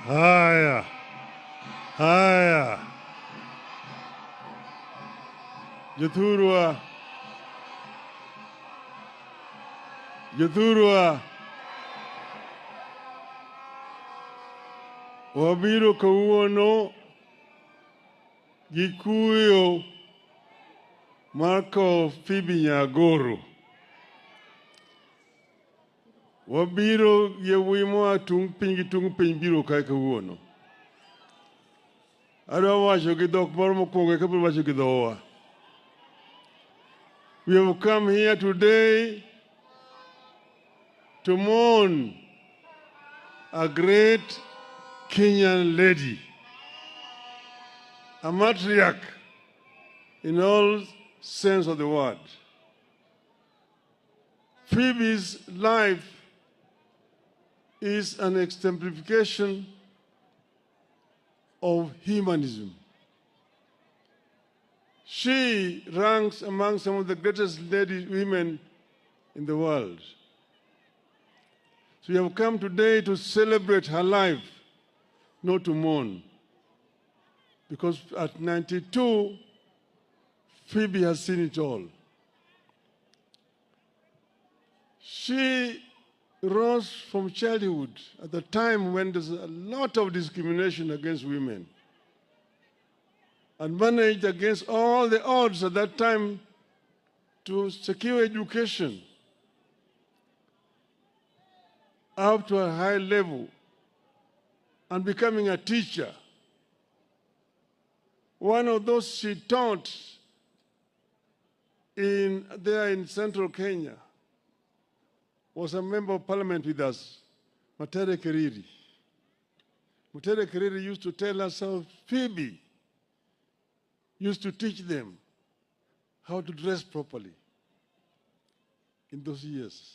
Haya, haya, Jothurwa, Jothurwa, wabiro kawuono gi kuyo mar kowo Phoebe Nyagoro. Wabiro yewuoyi moa tung' piny gi tung' piny biro kae kawuono. Adwa wacho gi dhok moro mokwongo kabiro wacho gi dhowa. We have come here today to mourn a great Kenyan lady, a matriarch in all sense of the word. Phoebe's life is an exemplification of humanism. She ranks among some of the greatest women in the world. So we have come today to celebrate her life, not to mourn. Because at 92, Phoebe has seen it all. She rose from childhood at the time when there's a lot of discrimination against women, and managed against all the odds at that time to secure education up to a high level and becoming a teacher. One of those she taught there in central Kenya was a member of parliament with us, Mutere Keriri. Mutere Keriri used to tell us how Phoebe used to teach them how to dress properly in those years.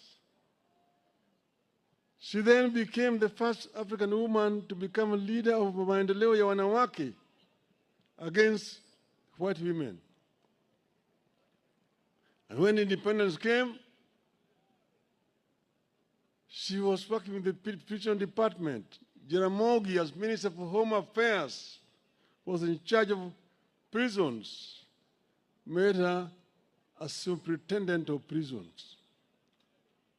She then became the first African woman to become a leader of maendeleo ya wanawake against white women. And when independence came, she was working with the prison department. Jaramogi, as Minister for Home Affairs, was in charge of prisons, made her a superintendent of prisons,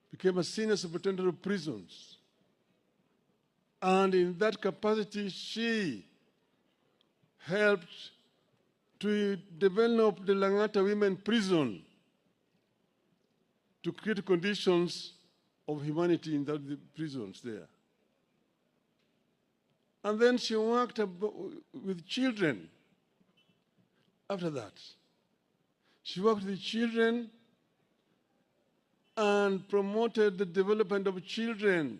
became a senior superintendent of prisons. And in that capacity, she helped to develop the Langata Women Prison to create conditions of humanity in the prisons there. And then she worked with children after that. She worked with children and promoted the development of children,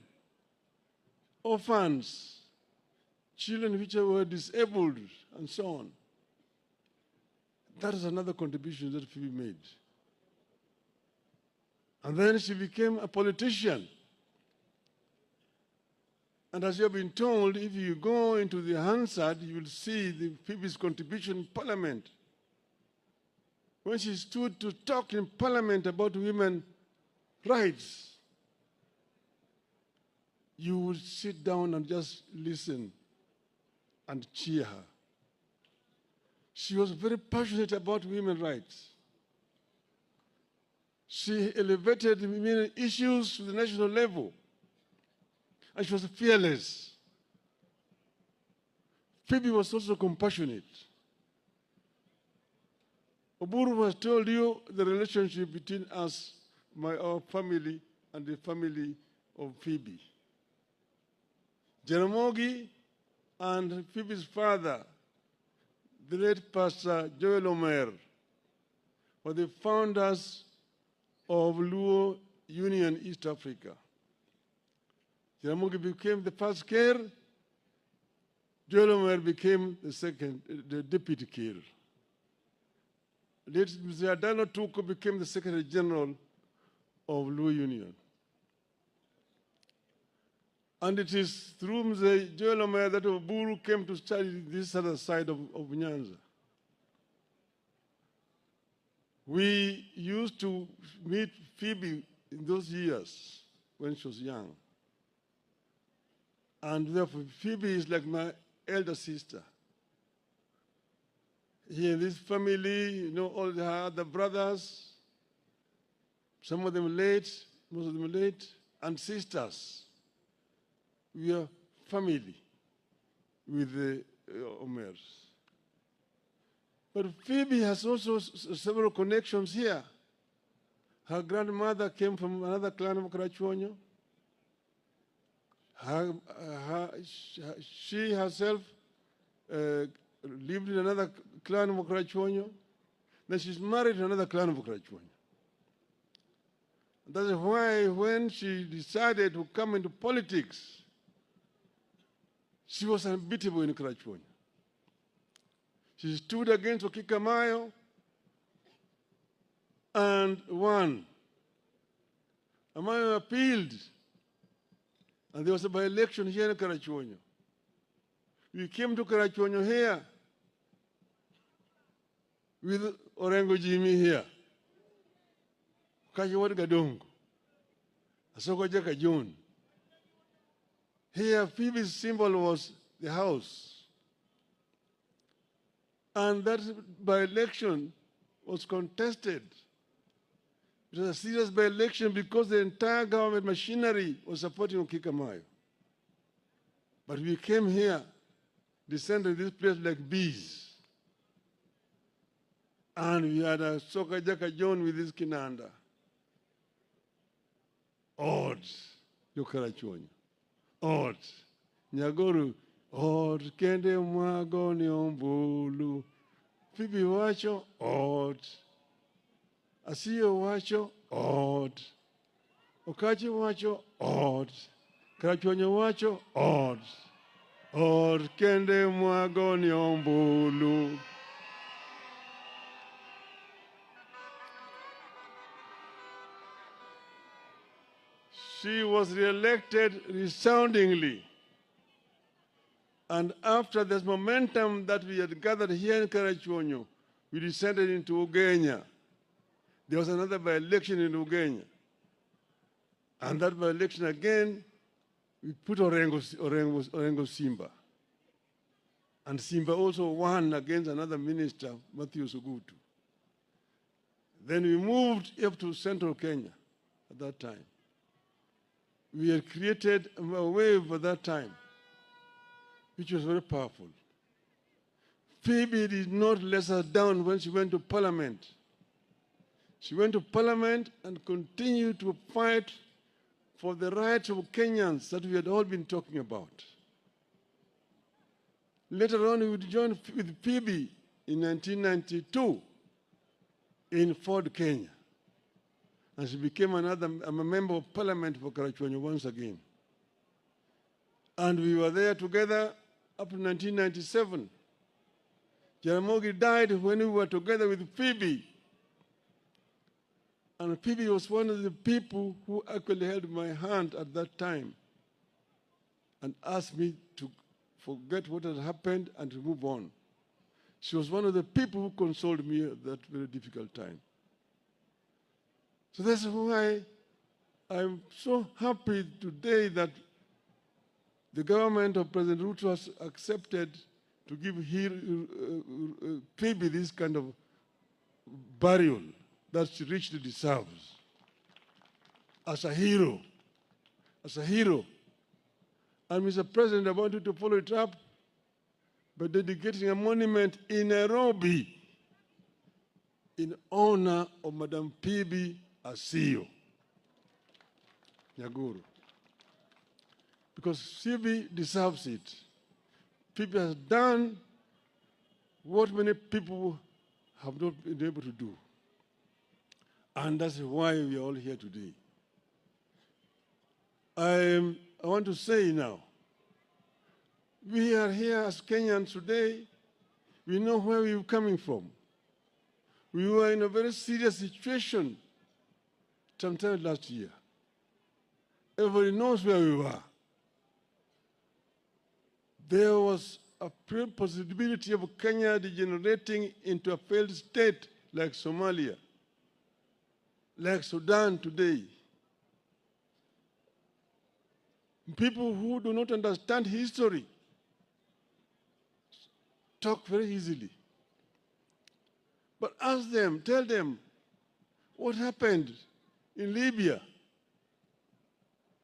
orphans, children which were disabled, and so on. That is another contribution that Phoebe made. And then she became a politician. And as you have been told, if you go into the Hansard, you will see Phoebe's contribution in Parliament. When she stood to talk in Parliament about women's rights, you would sit down and just listen and cheer her. She was very passionate about women's rights. She elevated women's issues to the national level, and she was fearless. Phoebe was also compassionate. Oburu has told you the relationship between us, our family, and the family of Phoebe. Jaramogi and Phoebe's father, the late Pastor Joel Omer, were the founders of Luo Union East Africa. Jaramogi became the first Kir. Joel Omer became the deputy Kir. Late Mr. Adano Tuko became the Secretary General of Luo Union. And it is through Mr. Joel Omer that Oburu came to study this other side of Nyanza. We used to meet Phoebe in those years when she was young. And therefore, Phoebe is like my elder sister. Here in this family, you know, all her other brothers, some of them late, most of them late, and sisters. We are family with the Omers. But Phoebe has also several connections here. Her grandmother came from another clan of Karachuonyo. She herself lived in another clan of Karachuonyo. Then she's married to another clan of Karachuonyo. That's why when she decided to come into politics, she was unbeatable in Karachuonyo. She stood against Okikamayo and won. Amayo appealed, and there was a by-election here in Karachuonyo. We came to Karachuonyo here with Orengo Jimmy here. Kajiwad Gadongo. Asoko Jaka John. Here, Phoebe's symbol was the house. And that by-election was contested. It was a serious by-election because the entire government machinery was supporting Okikamayo. But we came here, descended this place like bees. And we had a Soka Jaka John with his kinanda. Odd, Yokarachuonyo. Odd. Nyagoro, odd, kende mwago ni ombulu. Phoebe wacho, odd. Asiyo wacho, odd. Okachi wacho, odd. Karachuonyo wacho, odd. Odd, kende mwago ni ombulu. She was re-elected resoundingly. And after this momentum that we had gathered here in Karachuonyo, we descended into Ugenya. There was another by-election in Ugenya. And that by-election again, we put Orengo Simba. And Simba also won against another minister, Matthew Sugutu. Then we moved up to central Kenya at that time. We had created a wave at that time, which was very powerful. Phoebe did not let us down when she went to Parliament. She went to Parliament and continued to fight for the rights of Kenyans that we had all been talking about. Later on, we would join with Phoebe in 1992 in Ford, Kenya. And she became a member of Parliament for Karachuonyo once again. And we were there together up to 1997. Jaramogi died when we were together with Phoebe. And Phoebe was one of the people who actually held my hand at that time and asked me to forget what had happened and to move on. She was one of the people who consoled me at that very difficult time. So that's why I'm so happy today that the government of President Ruto has accepted to give Phoebe this kind of burial that she richly deserves. As a hero. As a hero. And Mr. President, I want you to follow it up by dedicating a monument in Nairobi in honor of Madam Phoebe Asiyo Nyaguru. Because Phoebe deserves it. Phoebe has done what many people have not been able to do. And that's why we are all here today. I want to say now, we are here as Kenyans today. We know where we are coming from. We were in a very serious situation sometime last year. Everybody knows where we were. There was a possibility of Kenya degenerating into a failed state like Somalia, like Sudan today. People who do not understand history talk very easily. But ask them, tell them what happened in Libya,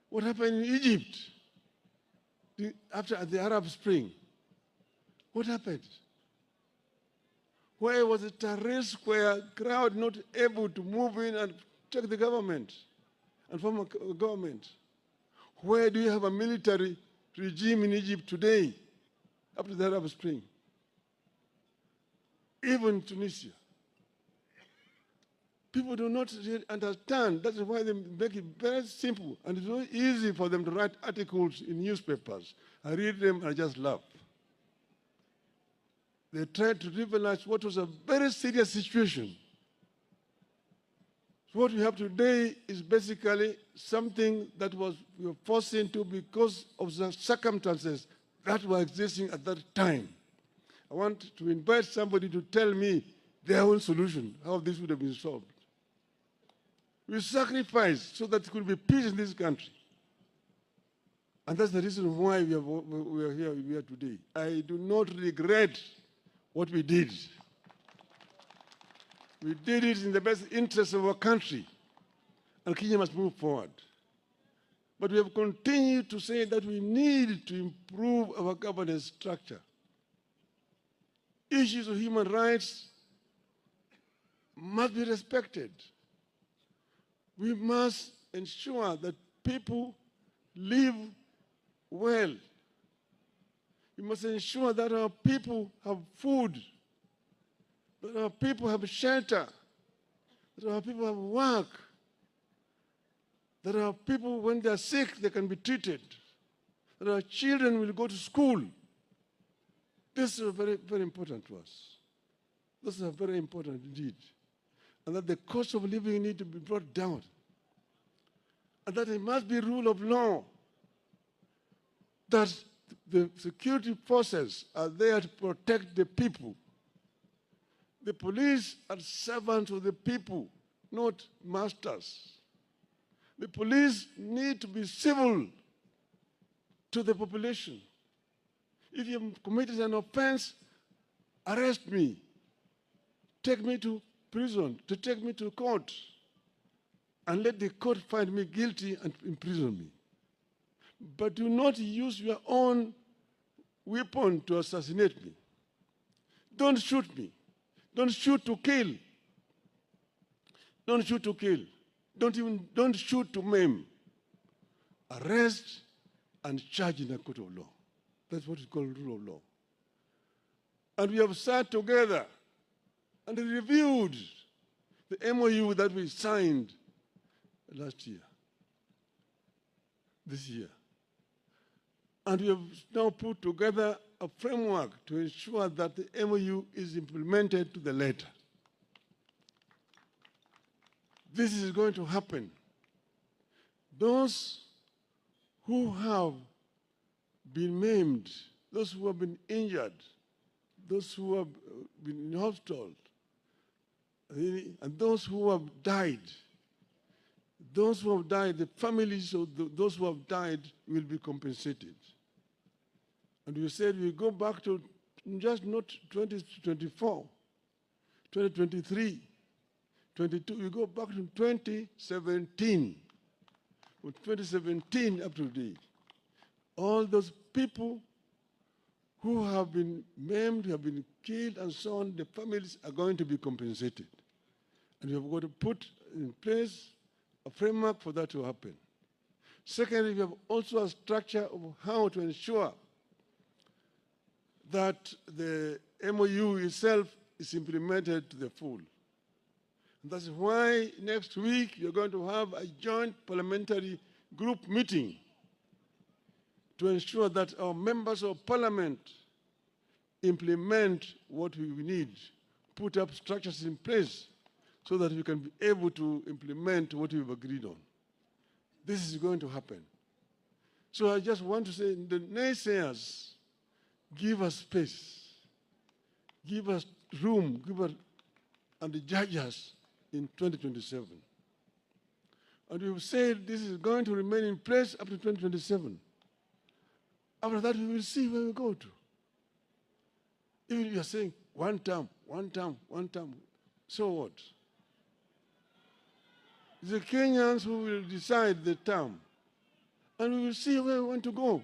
what happened in Egypt after the Arab Spring. What happened? Where was the terrorist square crowd not able to move in and take the government and form a government? Where do you have a military regime in Egypt today after the Arab Spring? Even Tunisia. People do not really understand. That's why they make it very simple. And it's very easy for them to write articles in newspapers. I read them and I just laugh. They tried to trivialize what was a very serious situation. So what we have today is basically something that we were forced into because of the circumstances that were existing at that time. I want to invite somebody to tell me their own solution, how this would have been solved. We sacrificed so that there could be peace in this country. And that's the reason why we are here today. I do not regret what we did. We did it in the best interest of our country, and Kenya must move forward. But we have continued to say that we need to improve our governance structure. Issues of human rights must be respected. We must ensure that people live well. We must ensure that our people have food, that our people have shelter, that our people have work, that our people, when they are sick, they can be treated, that our children will go to school. This is very, very important to us. This is very important indeed. And that the cost of living need to be brought down. And that it must be rule of law. That the security forces are there to protect the people. The police are servants of the people, not masters. The police need to be civil to the population. If you have committed an offense, arrest me. Take me to prison, to take me to court, and let the court find me guilty and imprison me. But do not use your own weapon to assassinate me. Don't shoot me. Don't shoot to kill. Don't shoot to kill. Don't shoot to maim. Arrest and charge in a court of law. That's what is called rule of law. And we have sat together and reviewed the MOU that we signed last year, this year. And we have now put together a framework to ensure that the MOU is implemented to the letter. This is going to happen. Those who have been maimed, those who have been injured, those who have been in hospital, and those who have died, the families of those who have died will be compensated. And we said we go back to just not 2024, 2023, 22, we go back to 2017. From 2017 up to today, all those people who have been maimed, who have been killed, and so on, the families are going to be compensated. And we have got to put in place a framework for that to happen. Secondly, we have also a structure of how to ensure that the MOU itself is implemented to the full. And that's why next week you're going to have a joint parliamentary group meeting to ensure that our members of parliament implement what we need, put up structures in place so that we can be able to implement what we've agreed on. This is going to happen. So I just want to say, the naysayers, give us space, give us room, and judge us in 2027. And we've said this is going to remain in place up to 2027. After that, we will see where we go to. Even if you are saying one term, so what? It's the Kenyans who will decide the term, and we will see where we want to go.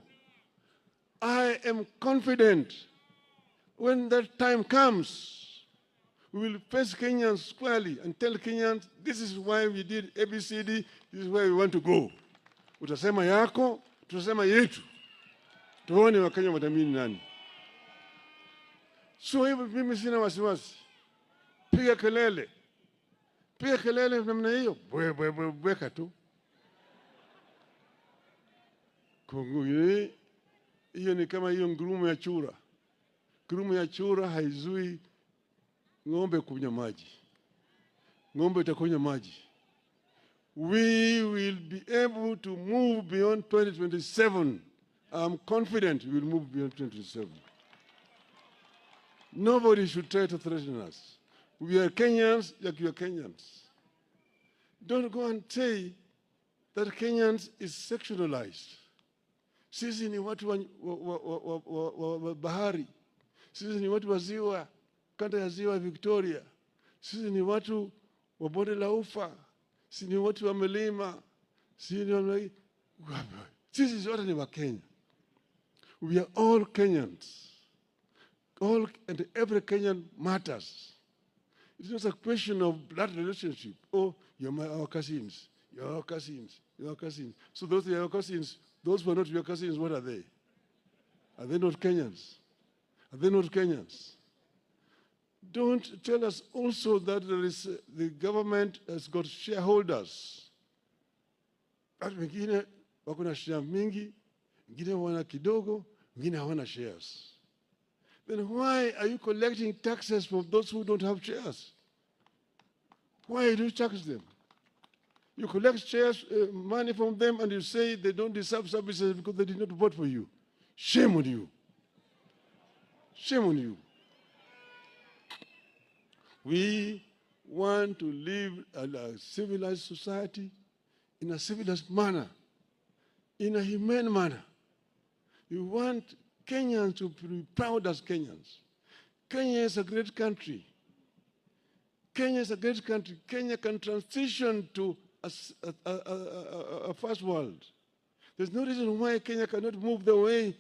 I am confident when that time comes, we will face Kenyans squarely and tell Kenyans, this is why we did ABCD, this is where we want to go. Utasema yako, tutasema yetu. Tuone Wakenya watamini nani. So hivyo mimi sina wasiwasi. Piga kelele. Piga kelele namna hiyo. Bweka tu. Hiyo ni kama hiyo ngurumo ya chura. Ngurumo ya chura haizui ng'ombe kunywa maji. Ng'ombe itakunywa maji. We will be able to move beyond 2027. I'm confident we will move beyond 2027. Nobody should try to threaten us. We are Kenyans like you are Kenyans. Don't go and say that Kenyans is sectionalized. Sisi ni watu wa bahari. Sisi ni watu wa ziwa, kanda ya ziwa Victoria. Sisi ni watu wa bonde la ufa. Sisi ni watu wa milima. Sisi zote ni wa Kenya. We are all Kenyans. All and every Kenyan matters. It's not a question of blood relationship. Oh, our cousins. You're our cousins. You're our cousins. So those are your cousins. Those who are not your cousins, what are they? Are they not Kenyans? Are they not Kenyans? Don't tell us also that the government has got shareholders. Watu wengine wako na share mingi, wengine wana kidogo, wengine hawana shares. Then why are you collecting taxes from those who don't have shares? Why do you tax them? You collect shares, money from them, and you say they don't deserve services because they did not vote for you. Shame on you. Shame on you. We want to live a civilized society in a civilized manner, in a humane manner. You want Kenyans to be proud as Kenyans. Kenya is a great country. Kenya is a great country. Kenya can transition to a first world. There's no reason why Kenya cannot move the way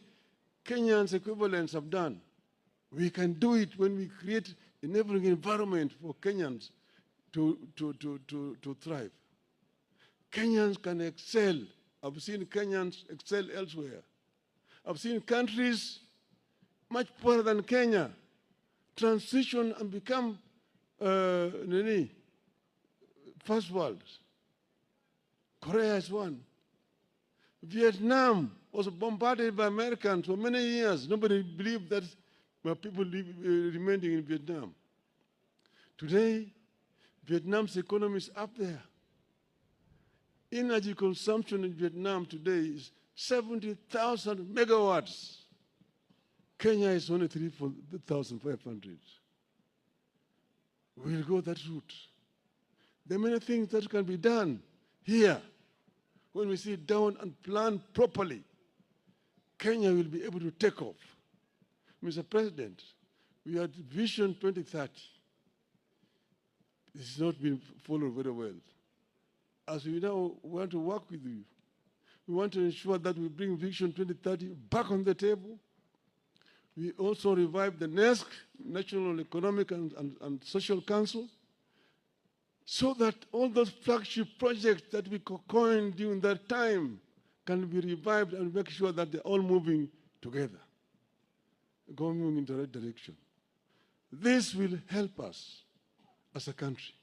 Kenyans' equivalents have done. We can do it when we create enabling environment for Kenyans to thrive. Kenyans can excel. I've seen Kenyans excel elsewhere. I've seen countries much poorer than Kenya transition and become first world. Korea is one. Vietnam was bombarded by Americans for many years. Nobody believed that people remaining in Vietnam. Today, Vietnam's economy is up there. Energy consumption in Vietnam today is 70,000 megawatts. Kenya is only 3,500. We'll go that route. There are many things that can be done here. When we sit down and plan properly, Kenya will be able to take off. Mr. President, we had Vision 2030. This has not been followed very well. As we now want to work with you, we want to ensure that we bring Vision 2030 back on the table. We also revive the NESC, National Economic and Social Council, so that all those flagship projects that we coined during that time can be revived and make sure that they're all moving together, going in the right direction. This will help us as a country.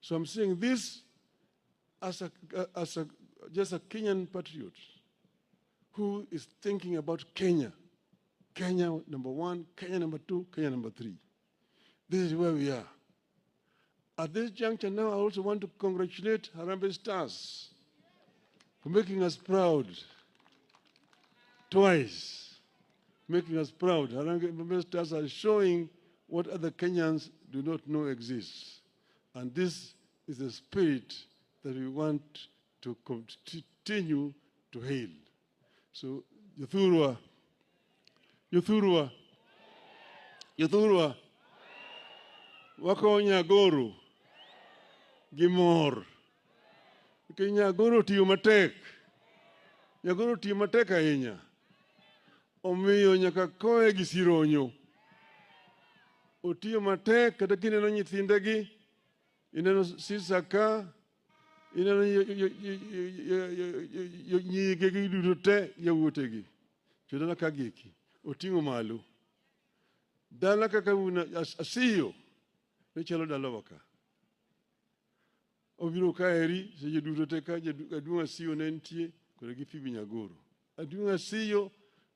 So I'm saying this as just a Kenyan patriot who is thinking about Kenya. Kenya number one, Kenya number two, Kenya number three. This is where we are. At this juncture now, I also want to congratulate Harambee Stars for making us proud twice, making us proud. Harambee Stars are showing what other Kenyans do not know exists. And this is the spirit that we want to continue to hail. So Jothurwa, wako Nyagoro, Gimor. Ke Nyagoro tiyo matek. Nyagoro tiyo matek ahinya. Omiyo nyaka koe gi sironyo. Otiyo matek kata kineno nyithindegi, ineno Sisaka, ineno nyigegi duto te yawuotegi. Chodana kagiki. Oting'o malo. Dala kaka Asiyo ne chalo dalawa ka. Obiro kaeri seche duto te ka Jaduong' Asiyo ne nitie kod gi Phoebe Nyagoro. Jaduong' Asiyo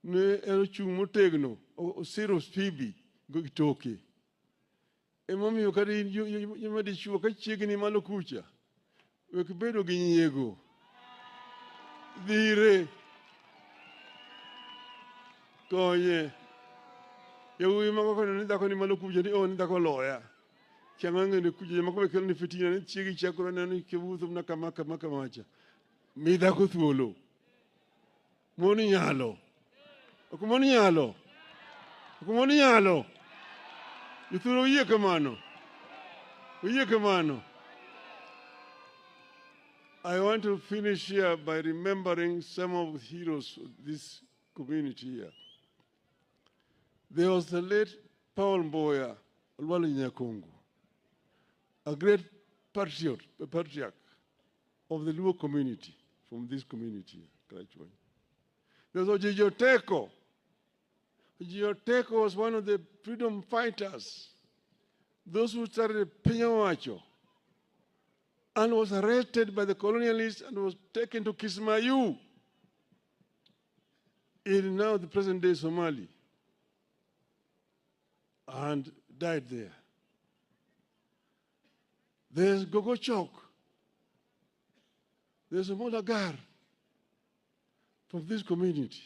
ne en ochung' motegno, osiro Phoebe gi toke. Emomiyo kata in dichuo ka chiegni malo kucha, wek bedo gi nyiego. Dhire konye. Yawuoyi moko kono ni dhako ni malo kucha ni ni dhako loya. Chiang'ang'e ni kucha jama kome kelo ni fitina ni chiegi chakoro ni kewutho na kama kamacha. Mi dhako thuolo. Moni nyalo. Ok moni nyalo. Ok moni nyalo. Jothurwa oyie kamano. Oyie kamano. I want to finish here by remembering some of the heroes of this community here. There was the late Paul Mboya, Olwalo Nyakongo, a great patriarch of the Luo community, from this community. There was Ojijo Teko. Ojijo Teko was one of the freedom fighters, those who started Pinyawacho, and was arrested by the colonialists and was taken to Kismayu in now the present-day Somali, and died there. There's Gogo Chok. There's a Molagar from this community.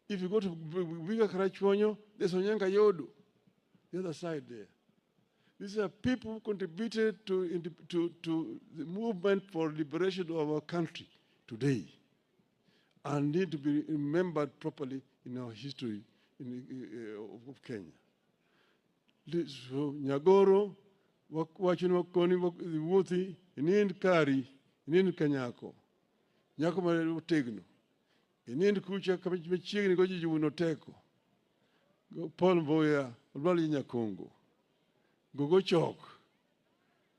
If you go to Biga Karachuonyo, there's Onyanga Yodo, the other side there. These are people who contributed to the movement for liberation of our country today and need to be remembered properly in our history of Kenya. So Nyagoro, wachino wakoni wuothi, inind kari, inind kanyako. Nyako ma otegno. Inind kucha kama chiegni go Jijuno Teko. Paul Mboya, Olwalo Nyakongo. Gogo Chok.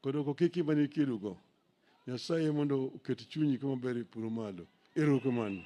Kodo ko kiki mani kirugo. Nyasaye mondo oket chunyi kama beri puro malo. Erokamano.